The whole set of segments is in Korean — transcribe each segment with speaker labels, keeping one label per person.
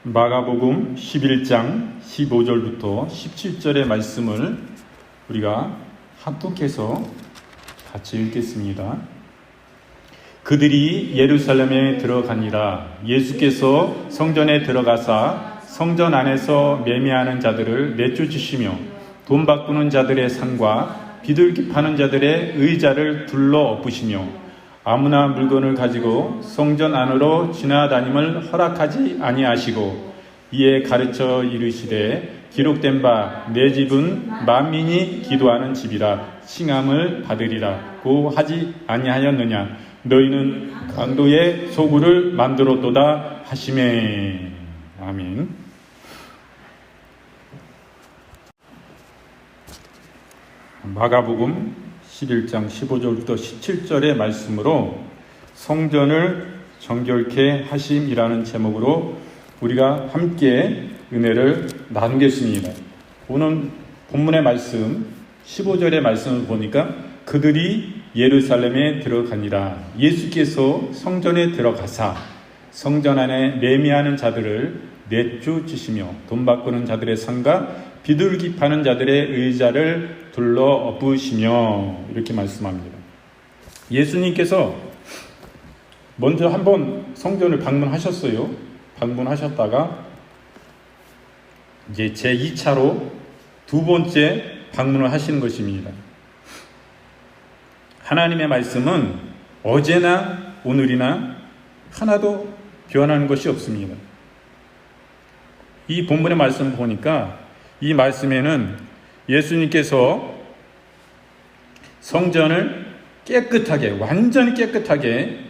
Speaker 1: 마가복음 11장 15절부터 17절의 말씀을 우리가 합독해서 같이 읽겠습니다. 그들이 예루살렘에 들어가니라. 예수께서 성전에 들어가사 성전 안에서 매매하는 자들을 내쫓으시며 돈 바꾸는 자들의 상과 비둘기 파는 자들의 의자를 둘러 엎으시며 아무나 물건을 가지고 성전 안으로 지나다님을 허락하지 아니하시고 이에 가르쳐 이르시되 기록된 바 내 집은 만민이 기도하는 집이라 칭함을 받으리라고 하지 아니하였느냐. 너희는 강도의 소굴을 만들었도다 하시매. 아멘. 마가복음 11장 15절부터 17절의 말씀으로 성전을 정결케 하심이라는 제목으로 우리가 함께 은혜를 나누겠습니다. 오늘 본문의 말씀 15절의 말씀을 보니까 그들이 예루살렘에 들어가니라. 예수께서 성전에 들어가사 성전 안에 매매하는 자들을 내쫓으시며 돈 바꾸는 자들의 상과 비둘기 파는 자들의 의자를 둘러 엎으시며 이렇게 말씀합니다. 예수님께서 먼저 한번 성전을 방문하셨어요. 방문하셨다가 이제 제2차로 두 번째 방문을 하시는 것입니다. 하나님의 말씀은 어제나 오늘이나 하나도 변하는 것이 없습니다. 이 본문의 말씀을 보니까 이 말씀에는 예수님께서 성전을 깨끗하게, 완전히 깨끗하게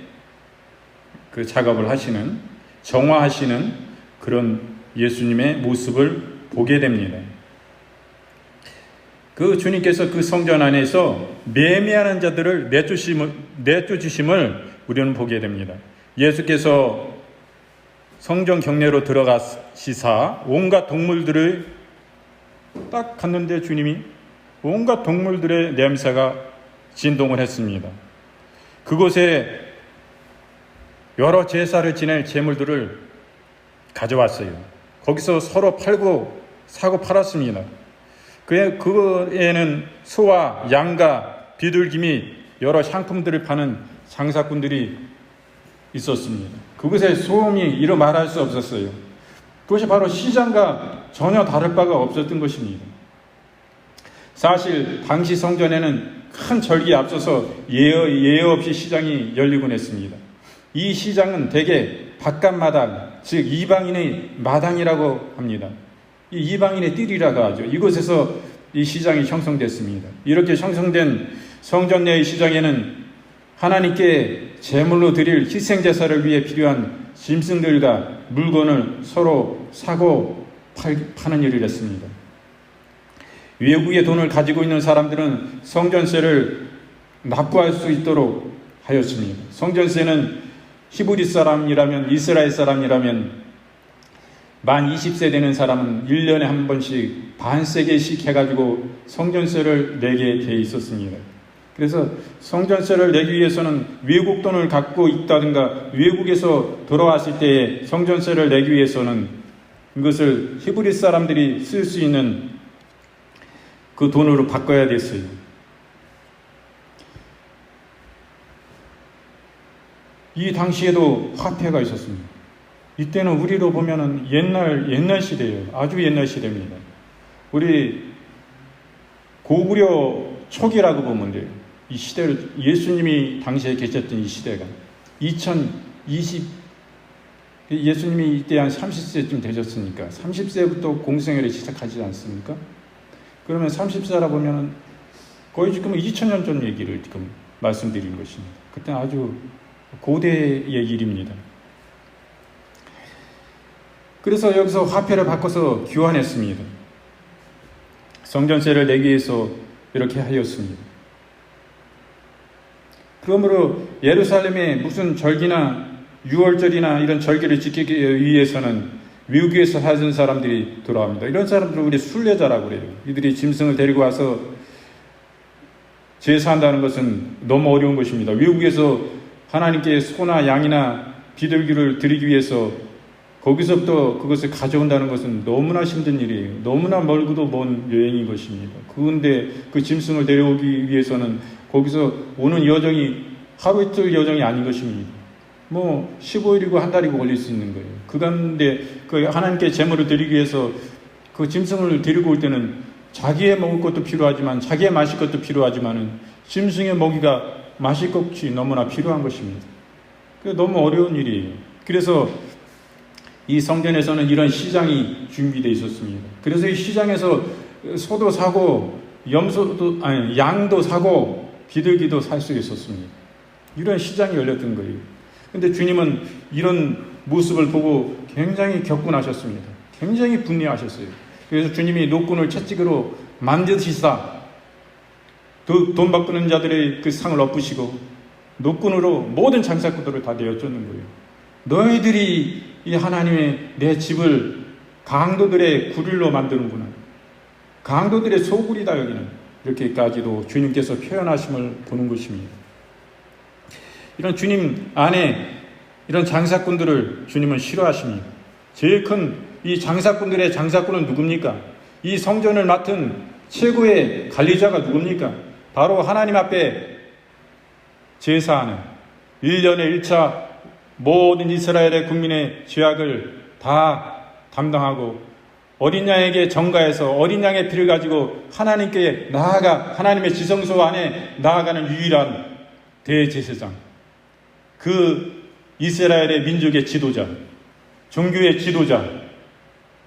Speaker 1: 그 작업을 하시는, 정화하시는 그런 예수님의 모습을 보게 됩니다. 그 주님께서 그 성전 안에서 매매하는 자들을 내쫓으심을 우리는 보게 됩니다. 예수께서 성전 경내로 들어가시사 온갖 동물들을 딱 갔는데 주님이 온갖 동물들의 냄새가 진동을 했습니다. 그곳에 여러 제사를 지낼 제물들을 가져왔어요. 거기서 서로 사고 팔았습니다. 그에는 소와 양과 비둘기 및 여러 상품들을 파는 장사꾼들이 있었습니다. 그곳에 소음이 이루 말할 수 없었어요. 그것이 바로 시장과 전혀 다를 바가 없었던 것입니다. 사실 당시 성전에는 큰 절기에 앞서서 예외 없이 시장이 열리곤 했습니다. 이 시장은 대개 바깥마당, 즉 이방인의 마당이라고 합니다. 이 이방인의 뜰이라고 하죠. 이곳에서 이 시장이 형성됐습니다. 이렇게 형성된 성전 내의 시장에는 하나님께 제물로 드릴 희생제사를 위해 필요한 짐승들과 물건을 서로 사고 파는 일을 했습니다. 외국의 돈을 가지고 있는 사람들은 성전세를 납부할 수 있도록 하였습니다. 성전세는 히브리 사람이라면, 이스라엘 사람이라면 만 20세 되는 사람은 1년에 한 번씩 반세계씩 해가지고 성전세를 내게 돼 있었습니다. 그래서 성전세를 내기 위해서는 외국 돈을 갖고 있다든가 외국에서 돌아왔을 때 성전세를 내기 위해서는 이것을 히브리 사람들이 쓸 수 있는 그 돈으로 바꿔야 됐어요. 이 당시에도 화폐가 있었습니다. 이때는 우리로 보면은 옛날 시대예요. 아주 옛날 시대입니다. 우리 고구려 초기라고 보면 돼요. 이 시대를, 예수님이 당시에 계셨던 이 시대가 2020, 예수님이 이때 한 30세쯤 되셨으니까 30세부터 공생애를 시작하지 않습니까? 그러면 30세라 보면은 거의 지금 2000년 전 얘기를 지금 말씀드린 것입니다. 그때는 아주 고대의 일입니다. 그래서 여기서 화폐를 바꿔서 교환했습니다. 성전세를 내기 위해서 이렇게 하였습니다. 그러므로 예루살렘에 무슨 절기나 6월절이나 이런 절기를 지키기 위해서는 외국에서 사는 사람들이 돌아옵니다. 이런 사람들을 우리 순례자라고 그래요. 이들이 짐승을 데리고 와서 제사한다는 것은 너무 어려운 것입니다. 외국에서 하나님께 소나 양이나 비둘기를 드리기 위해서 거기서부터 그것을 가져온다는 것은 너무나 힘든 일이에요. 너무나 멀고도 먼 여행인 것입니다. 그런데 그 짐승을 데려오기 위해서는 거기서 오는 여정이 하루 이틀 여정이 아닌 것입니다. 15일이고 한 달이고 걸릴 수 있는 거예요. 그 가운데 그 하나님께 제물을 드리기 위해서 그 짐승을 데리고 올 때는 자기의 먹을 것도 필요하지만 자기의 마실 것도 필요하지만은 짐승의 먹이가 마실 것이 너무나 필요한 것입니다. 너무 어려운 일이에요. 그래서 이 성전에서는 이런 시장이 준비되어 있었습니다. 그래서 이 시장에서 소도 사고 양도 사고 비둘기도 살 수 있었습니다. 이런 시장이 열렸던 거예요. 근데 주님은 이런 모습을 보고 굉장히 격분하셨습니다. 굉장히 분노하셨어요. 그래서 주님이 노끈을 채찍으로 만드시사 돈 바꾸는 자들의 그 상을 엎으시고 노끈으로 모든 장사꾼들을 다 내어쫓는 거예요. 너희들이 이 하나님의 내 집을 강도들의 구릴로 만드는구나. 강도들의 소굴이다 여기는. 이렇게까지도 주님께서 표현하심을 보는 것입니다. 이런 주님 안에 이런 장사꾼들을 주님은 싫어하십니다. 제일 큰 이 장사꾼들의 장사꾼은 누굽니까? 이 성전을 맡은 최고의 관리자가 누굽니까? 바로 하나님 앞에 제사하는 1년에 1차 모든 이스라엘의 국민의 죄악을 다 담당하고 어린 양에게 전가해서 어린 양의 피를 가지고 하나님께 나아가 하나님의 지성소 안에 나아가는 유일한 대제사장, 그 이스라엘의 민족의 지도자, 종교의 지도자,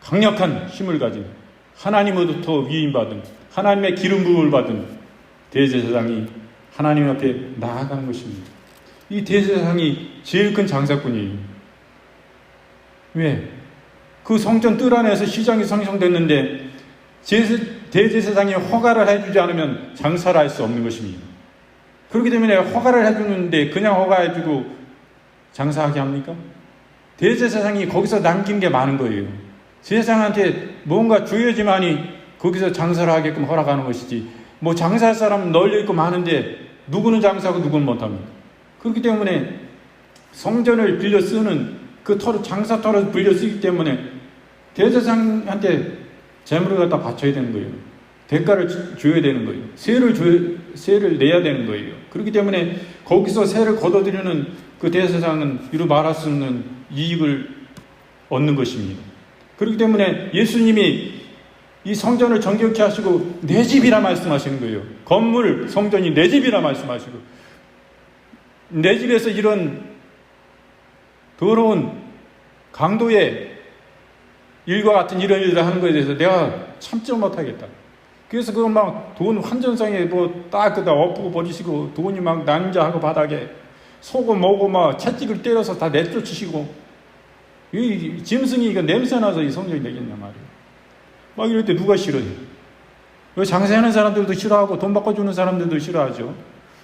Speaker 1: 강력한 힘을 가진 하나님으로부터 위임받은 하나님의 기름 부음을 받은 대제사장이 하나님 앞에 나아가는 것입니다. 이 대제사장이 제일 큰 장사꾼이에요. 왜? 그 성전 뜰 안에서 시장이 형성됐는데 대제사장이 허가를 해주지 않으면 장사를 할 수 없는 것입니다. 그렇기 때문에 허가를 해주는데 그냥 허가해주고 장사하게 합니까? 대제사장이 거기서 남긴 게 많은 거예요. 제사장한테 뭔가 주어지만이 거기서 장사를 하게끔 허락하는 것이지 장사할 사람 널려있고 많은데 누구는 장사하고 누구는 못합니다. 그렇기 때문에 성전을 빌려 쓰는 그 장사터를 빌려 쓰기 때문에 대제사장한테 재물을 갖다 바쳐야 되는 거예요. 대가를 줘야 되는 거예요. 세를 내야 되는 거예요. 그렇기 때문에 거기서 세를 걷어들이는 그 대제사장은 이루 말할 수 없는 이익을 얻는 것입니다. 그렇기 때문에 예수님이 이 성전을 정결케 하시고 내 집이라 말씀하시는 거예요. 건물, 성전이 내 집이라 말씀하시고 내 집에서 이런 더러운 강도의 일과 같은 이런 일을 하는 것에 대해서 내가 참지 못하겠다. 그래서 그거 막 돈 환전상에 딱 엎고 버리시고 돈이 막 난자하고 바닥에 속고 뭐고 막 채찍을 때려서 다 내쫓으시고 이 짐승이 이거 냄새나서 이 성전이 되겠냐 말이에요. 막 이럴 때 누가 싫어요? 장사하는 사람들도 싫어하고 돈 바꿔주는 사람들도 싫어하죠.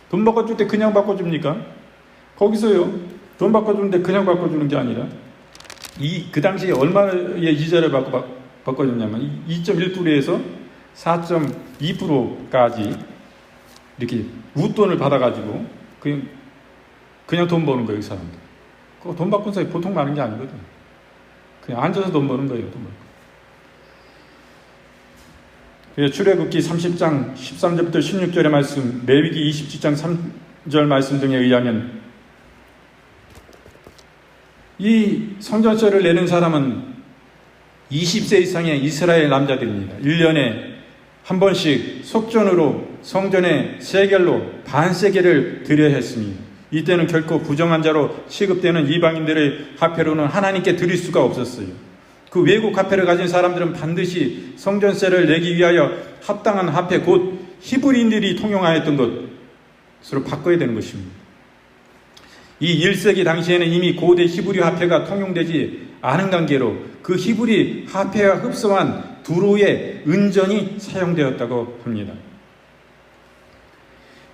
Speaker 1: 돈 바꿔줄 때 그냥 바꿔줍니까? 거기서요. 돈 바꿔주는데 그냥 바꿔주는 게 아니라 그 당시에 얼마의 이자를 바꿔줬냐면 2.1%에서 4.2%까지 이렇게 웃돈을 받아가지고 그냥 돈 버는 거예요. 이 사람들. 돈 바꾼 사람이 보통 많은 게 아니거든. 그냥 앉아서 돈 버는 거예요. 돈 벌고. 그래서 출애굽기 30장 13절부터 16절의 말씀, 레위기 27장 3절 말씀 등에 의하면 이 성전세를 내는 사람은 20세 이상의 이스라엘 남자들입니다. 1년에 한 번씩 속전으로 성전에 세겔로 반세겔을 드려야 했습니다. 이때는 결코 부정한 자로 취급되는 이방인들의 화폐로는 하나님께 드릴 수가 없었어요. 그 외국 화폐를 가진 사람들은 반드시 성전세를 내기 위하여 합당한 화폐 곧 히브리인들이 통용하였던 것으로 바꿔야 되는 것입니다. 이 1세기 당시에는 이미 고대 히브리 화폐가 통용되지 않은 관계로 그 히브리 화폐와 흡수한 두로의 은전이 사용되었다고 합니다.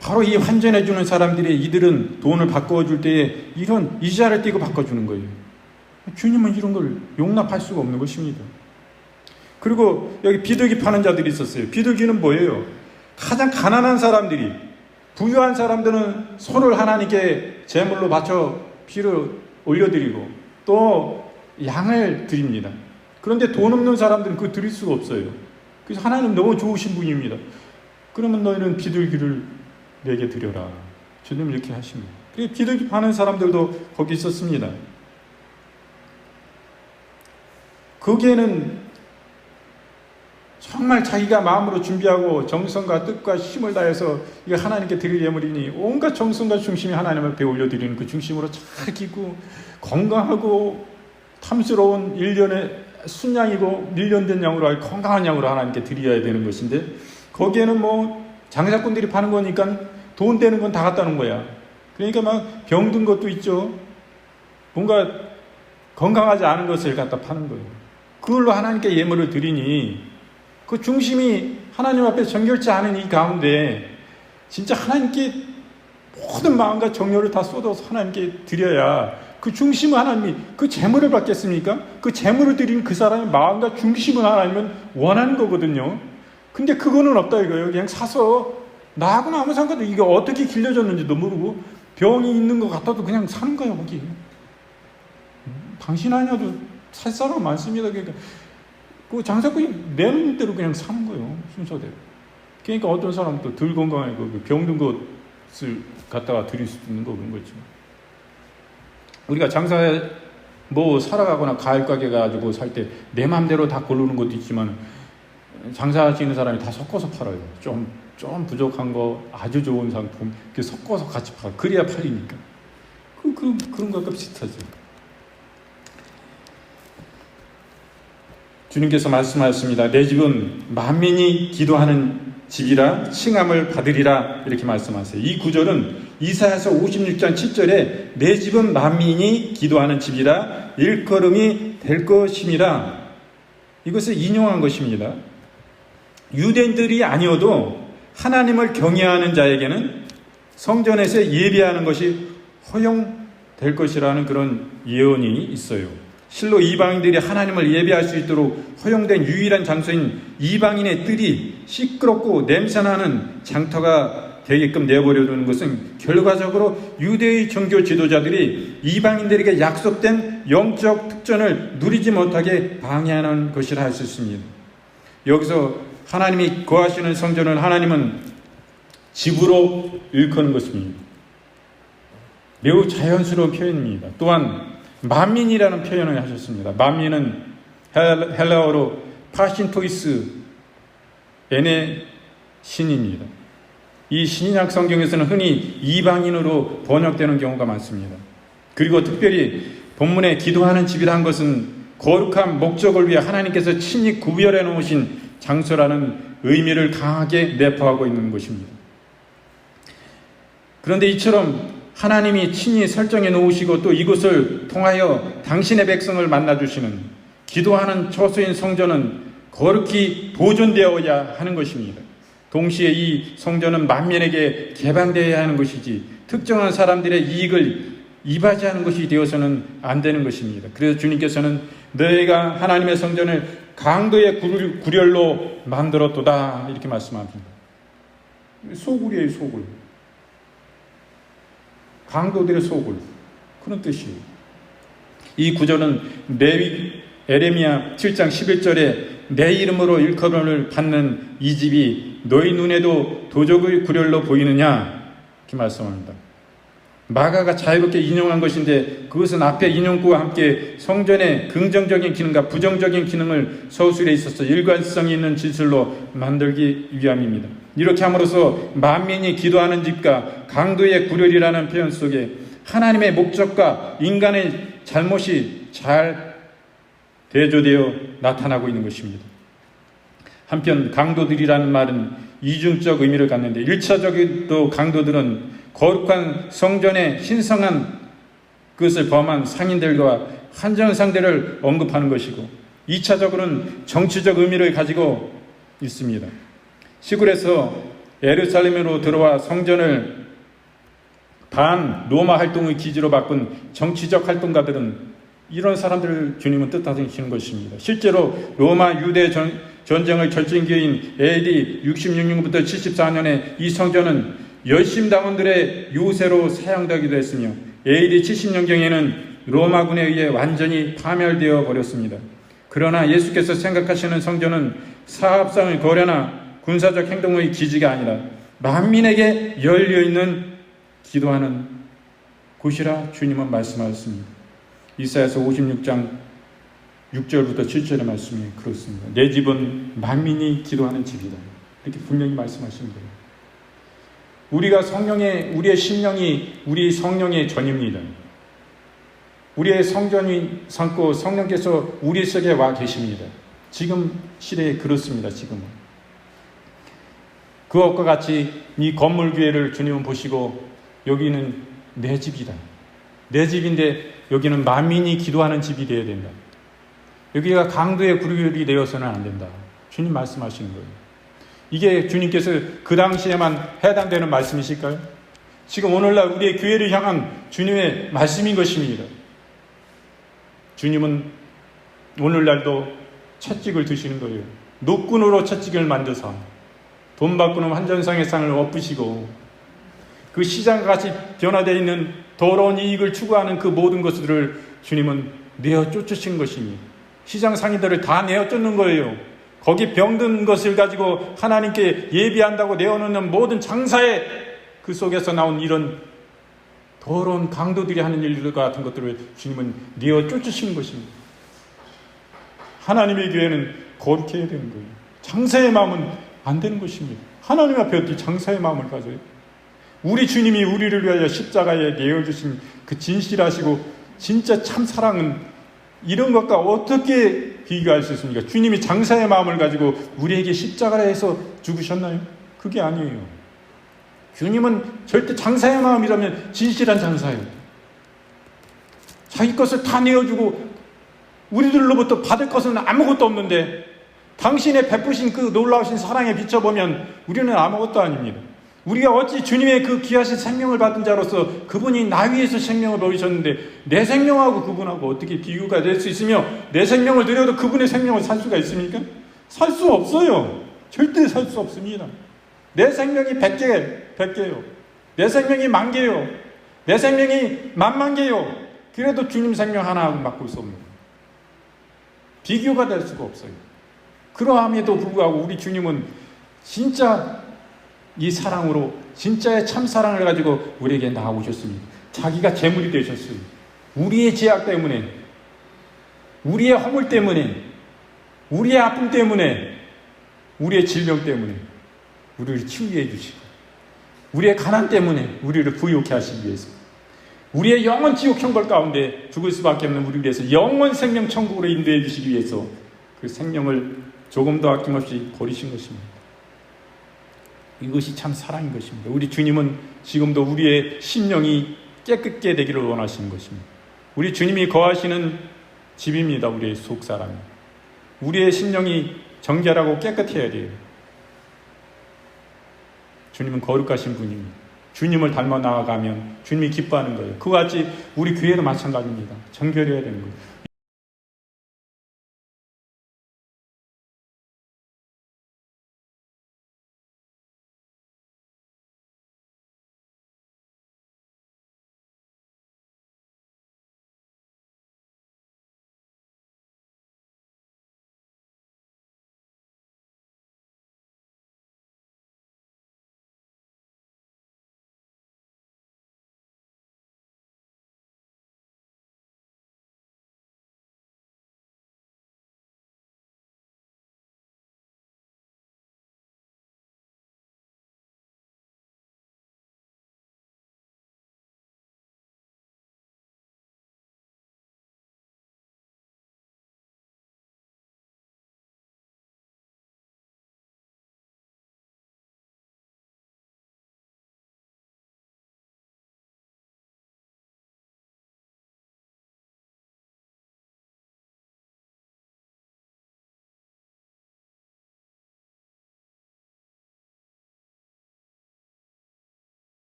Speaker 1: 바로 이 환전해주는 사람들이 이들은 돈을 바꿔줄 때에 이런 이자를 띄고 바꿔주는 거예요. 주님은 이런 걸 용납할 수가 없는 것입니다. 그리고 여기 비둘기 파는 자들이 있었어요. 비둘기는 뭐예요? 가장 가난한 사람들이, 부유한 사람들은 소를 하나님께 제물로 바쳐 피를 올려드리고 또 양을 드립니다. 그런데 돈 없는 사람들은 그거 드릴 수가 없어요. 그래서 하나님 너무 좋으신 분입니다. 그러면 너희는 비둘기를 내게 드려라. 주님 이렇게 하십니다. 비둘기 파는 사람들도 거기 있었습니다. 거기에는 정말 자기가 마음으로 준비하고 정성과 뜻과 힘을 다해서 이거 하나님께 드릴 예물이니 온갖 정성과 중심이 하나님 앞에 올려드리는 그 중심으로 잘 기고 건강하고 탐스러운 1년의 순양이고 밀련된 양으로 건강한 양으로 하나님께 드려야 되는 것인데 거기에는 뭐 장사꾼들이 파는 거니까 돈 되는 건 다 갖다 놓은 거야. 그러니까 막 병든 것도 있죠. 뭔가 건강하지 않은 것을 갖다 파는 거예요. 그걸로 하나님께 예물을 드리니 그 중심이 하나님 앞에 정결치 않은 이 가운데 진짜 하나님께 모든 마음과 정열을 다 쏟아서 하나님께 드려야 그 중심은 하나님이 그 재물을 받겠습니까? 그 재물을 드린 그 사람의 마음과 중심은 하나님은 원하는 거거든요. 근데 그거는 없다 이거예요. 그냥 사서 나하고는 아무 상관도 이게 어떻게 길러졌는지도 모르고 병이 있는 것 같아도 그냥 사는 거예요. 거기 당신 아니어도 살 사람 많습니다. 그러니까 그 장사꾼이 내는 대로 그냥 사는 거예요. 순서대로. 그러니까 어떤 사람은 또 덜 건강하고 병든 것을 갖다가 드릴 수도 있는 거 그런 거죠. 우리가 장사에 뭐 살아가거나 과일 가게 가지고 살 때 내 마음대로 다 고르는 것도 있지만 장사하시는 사람이 다 섞어서 팔아요. 좀 부족한 거 아주 좋은 상품 이렇게 섞어서 같이 팔아. 그래야 팔리니까. 그런 것과 비슷하죠. 주님께서 말씀하셨습니다. 내 집은 만민이 기도하는 집이라 칭함을 받으리라 이렇게 말씀하세요. 이 구절은 이사야서 56장 7절에 내 집은 만민이 기도하는 집이라 일컬음이 될 것임이라 이것을 인용한 것입니다. 유대인들이 아니어도 하나님을 경외하는 자에게는 성전에서 예배하는 것이 허용될 것이라는 그런 예언이 있어요. 실로 이방인들이 하나님을 예배할 수 있도록 허용된 유일한 장소인 이방인의 뜰이 시끄럽고 냄새나는 장터가 되게끔 내버려두는 것은 결과적으로 유대의 종교 지도자들이 이방인들에게 약속된 영적 특전을 누리지 못하게 방해하는 것이라 할 수 있습니다. 여기서 하나님이 거하시는 성전을 하나님은 집으로 일컫는 것입니다. 매우 자연스러운 표현입니다. 또한 만민이라는 표현을 하셨습니다. 만민은 헬라어로 파신토이스 에네 신입니다. 이 신약 성경에서는 흔히 이방인으로 번역되는 경우가 많습니다. 그리고 특별히 본문에 기도하는 집이라는 것은 거룩한 목적을 위해 하나님께서 친히 구별해 놓으신 장소라는 의미를 강하게 내포하고 있는 것입니다. 그런데 이처럼 하나님이 친히 설정해 놓으시고 또 이곳을 통하여 당신의 백성을 만나주시는 기도하는 처소인 성전은 거룩히 보존되어야 하는 것입니다. 동시에 이 성전은 만민에게 개방되어야 하는 것이지 특정한 사람들의 이익을 이바지하는 것이 되어서는 안 되는 것입니다. 그래서 주님께서는 너희가 하나님의 성전을 강도의 구렬로 만들었도다 이렇게 말씀합니다. 소굴이에요, 소굴. 강도들의 소굴, 그런 뜻이에요. 이 구절은 에레미야 7장 11절에 내 이름으로 일컬음을 받는 이 집이 너희 눈에도 도적의 구렬로 보이느냐 이렇게 말씀합니다. 마가가 자유롭게 인용한 것인데 그것은 앞에 인용구와 함께 성전의 긍정적인 기능과 부정적인 기능을 서술에 있어서 일관성이 있는 진술로 만들기 위함입니다. 이렇게 함으로써 만민이 기도하는 집과 강도의 구렬이라는 표현 속에 하나님의 목적과 인간의 잘못이 잘 대조되어 나타나고 있는 것입니다. 한편 강도들이라는 말은 이중적 의미를 갖는데 1차적으로 강도들은 거룩한 성전의 신성한 그것을 범한 상인들과 한정상대를 언급하는 것이고 2차적으로는 정치적 의미를 가지고 있습니다. 시골에서 예루살렘으로 들어와 성전을 반 로마 활동의 기지로 바꾼 정치적 활동가들은 이런 사람들을 주님은 뜻하시는 것입니다. 실제로 로마 유대 전쟁의 결정기인 AD 66년부터 74년에 이 성전은 열심당원들의 요새로 사용되기도 했으며 AD 70년경에는 로마군에 의해 완전히 파멸되어 버렸습니다. 그러나 예수께서 생각하시는 성전은 사업상의 거래나 군사적 행동의 기지가 아니라 만민에게 열려있는 기도하는 곳이라 주님은 말씀하셨습니다. 이사야서 56장 6절부터 7절의 말씀이 그렇습니다. 내 집은 만민이 기도하는 집이다. 이렇게 분명히 말씀하신 거예요. 우리의 심령이 우리 성령의 전입니다. 우리의 성전이 삼고 성령께서 우리 속에 와 계십니다. 지금 시대에 그렇습니다. 지금은. 그것과 같이 이 건물 교회를 주님은 보시고 여기는 내 집이다. 내 집인데 여기는 만민이 기도하는 집이 되어야 된다. 여기가 강도의 굴이 되어서는 안 된다. 주님 말씀하시는 거예요. 이게 주님께서 그 당시에만 해당되는 말씀이실까요? 지금 오늘날 우리의 교회를 향한 주님의 말씀인 것입니다. 주님은 오늘날도 채찍을 드시는 거예요. 노끈으로 채찍을 만드사 돈 바꾸는 환전상의 상을 엎으시고 그 시장같이 변화되어 있는 더러운 이익을 추구하는 그 모든 것들을 주님은 내어 쫓으신 것입니다. 시장 상인들을 다 내어 쫓는 거예요. 거기 병든 것을 가지고 하나님께 예비한다고 내어놓는 모든 장사의 그 속에서 나온 이런 더러운 강도들이 하는 일들과 같은 것들을 주님은 내어 쫓으시는 것입니다. 하나님의 교회는 거룩해야 되는 거예요. 장사의 마음은 안 되는 것입니다. 하나님 앞에 어떻게 장사의 마음을 가져요? 우리 주님이 우리를 위하여 십자가에 내어주신 그 진실하시고 진짜 참 사랑은 이런 것과 어떻게 비교할 수 있습니까? 주님이 장사의 마음을 가지고 우리에게 십자가에서 죽으셨나요? 그게 아니에요. 주님은 절대 장사의 마음이라면 진실한 장사예요. 자기 것을 다 내어주고 우리들로부터 받을 것은 아무것도 없는데 당신의 베푸신 그 놀라우신 사랑에 비춰보면 우리는 아무것도 아닙니다. 우리가 어찌 주님의 그 귀하신 생명을 받은 자로서 그분이 나 위해서 생명을 버리셨는데 내 생명하고 그분하고 어떻게 비교가 될 수 있으며 내 생명을 드려도 그분의 생명을 살 수가 있습니까? 살 수 없어요. 절대 살 수 없습니다. 내 생명이 100개예요. 내 생명이 10,000개요. 내 생명이 10,000,000개요. 그래도 주님 생명 하나하고 바꿀 수 없는 비교가 될 수가 없어요. 그러함에도 불구하고 우리 주님은 진짜 이 사랑으로 진짜의 참사랑을 가지고 우리에게 나아오셨습니다. 자기가 제물이 되셨어요. 우리의 죄악 때문에, 우리의 허물 때문에, 우리의 아픔 때문에, 우리의 질병 때문에 우리를 치유해 주시고 우리의 가난 때문에 우리를 부유케 하시기 위해서 우리의 영원 지옥 형벌 가운데 죽을 수밖에 없는 우리를 위해서 영원 생명 천국으로 인도해 주시기 위해서 그 생명을 조금도 아낌없이 버리신 것입니다. 이것이 참 사랑인 것입니다. 우리 주님은 지금도 우리의 심령이 깨끗게 되기를 원하시는 것입니다. 우리 주님이 거하시는 집입니다. 우리의 속사람이. 우리의 심령이 정결하고 깨끗해야 돼요. 주님은 거룩하신 분입니다. 주님을 닮아 나아가면 주님이 기뻐하는 거예요. 그와 같이 우리 교회도 마찬가지입니다. 정결해야 되는 거예요.